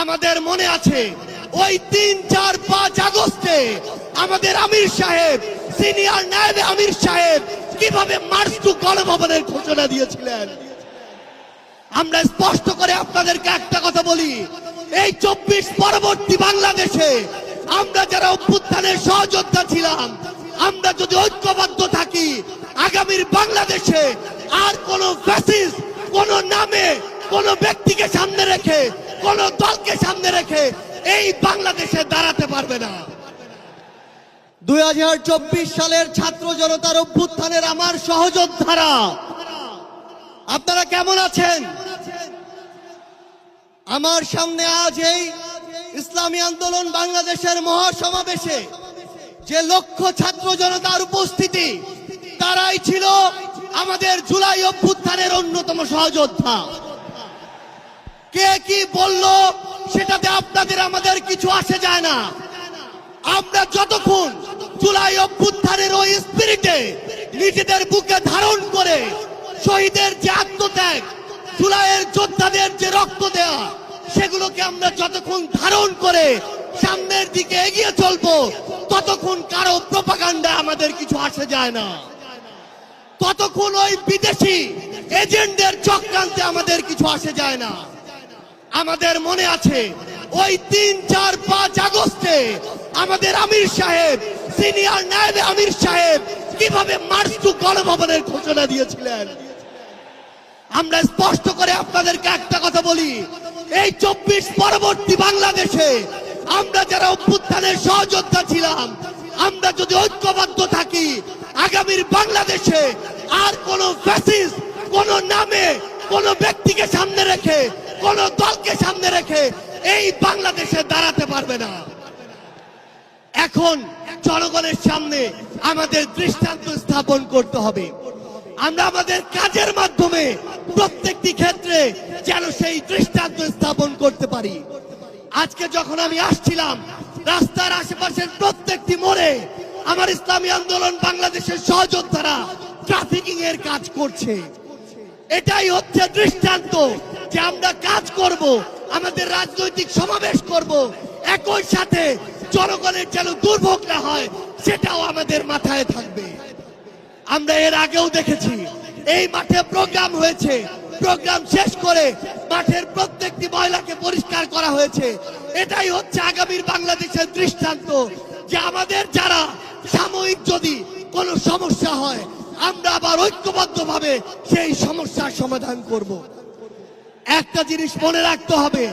আমাদের মনে আছে ওই 3, 4, 5 আগস্টে আমাদের আমির সাহেব, সিনিয়র নায়েবে আমির সাহেব কিভাবে মার্চ টু গণভবনের ঘোষণা দিয়েছিলেন। আমরা স্পষ্ট করে আপনাদেরকে একটা কথা বলি, এই 24 পরবর্তী বাংলাদেশে আমরা যারা অভ্যুত্থানের সহযোদ্ধা ছিলাম, আমরা যদি ঐক্যবদ্ধ থাকি, আগামীর বাংলাদেশে আর কোন ফ্যাসিস্ট কোন নামে কোন ব্যক্তিকে সামনে রেখে কোন দলকে সামনে রেখে এই বাংলাদেশে দাঁড়াতে পারবে না। 2024 সালের ছাত্র জনতার অভ্যুত্থানের আমার সহযোদ্ধারা, আপনারা কেমন আছেন? আমার সামনে আজ এই ইসলামী আন্দোলন বাংলাদেশের মহাসমাবেশে যে লক্ষ ছাত্র জনতার উপস্থিতি, তারাই ছিল আমাদের জুলাই অভ্যুত্থানের অন্যতম সহযোদ্ধা। কে কি বলল সেটাতে আপনাদের আমাদের কিছু আসে যায় না। আমরা যতক্ষণ জুলাই অভ্যুত্থানের ওই স্পিরিটে নিজেদের বুকে ধারণ করে শহীদের যে আত্মত্যাগ, জুলাইয়ের যোদ্ধাদের যে রক্ত দেয়া, সেগুলোকে আমরা যতক্ষণ ধারণ করে সামনের দিকে এগিয়ে চলবো, ততক্ষণ কারো প্রোপাগান্ডা আমাদের কিছু আসে যায় না। ততক্ষণ ওই বিদেশি এজেন্টদের চক্রান্তে আমাদের কিছু আসে যায় না। আমাদের মনে আছে ওই 3, 4, 5 আগস্টে আমাদের আমির সাহেব, সিনিয়র নায়েবে আমির সাহেব কিভাবে মার্চ টু গণভবনের ঘোষণা দিয়েছিলেন। আমরা স্পষ্ট করে আপনাদেরকে একটা কথা বলি, এই 24 পরবর্তী বাংলাদেশে আমরা যারা অভ্যুত্থানের সহযোদ্ধা ছিলাম, আমরা যদি ঐক্যবদ্ধ থাকি, আগামীর বাংলাদেশে আর কোন ফ্যাসিস্ট কোন নামে কোন ব্যক্তিকে সামনে রেখে কোন দলকে সামনে রেখে এই বাংলাদেশে দাঁড়াতে পারবে না। এখন জনগণের সামনে আমাদের দৃষ্টান্ত স্থাপন করতে হবে। আমরা আমাদের কাজের মাধ্যমে প্রত্যেকটি ক্ষেত্রে যেন সেই দৃষ্টান্ত স্থাপন করতে পারি। আজকে যখন আমি আসছিলাম, রাস্তার আশেপাশের প্রত্যেকটি মোড়ে আমার ইসলামী আন্দোলন বাংলাদেশের সহযোদ্ধারা ট্রাফিকিং এর কাজ করছে। এটাই হচ্ছে দৃষ্টান্ত যে আমরা কাজ করব, আমাদের রাজনৈতিক সমাবেশ করব, একই সাথে জনগণের যেন দুর্ভোগ না হয় সেটাও আমাদের মাথায় থাকবে। আমরা এর আগেও দেখেছি এই মাঠে প্রোগ্রাম হয়েছে, প্রোগ্রাম শেষ করে মাঠের প্রত্যেকটি ময়লাকে পরিষ্কার করা হয়েছে। এটাই হচ্ছে আগামীর বাংলাদেশের দৃষ্টান্ত যে আমাদের যারা সাময়িক যদি কোনো সমস্যা হয়, আমরা আবার ঐক্যবদ্ধভাবে সেই সমস্যার সমাধান করব। একটা জিনিস মনে রাখতে হবে,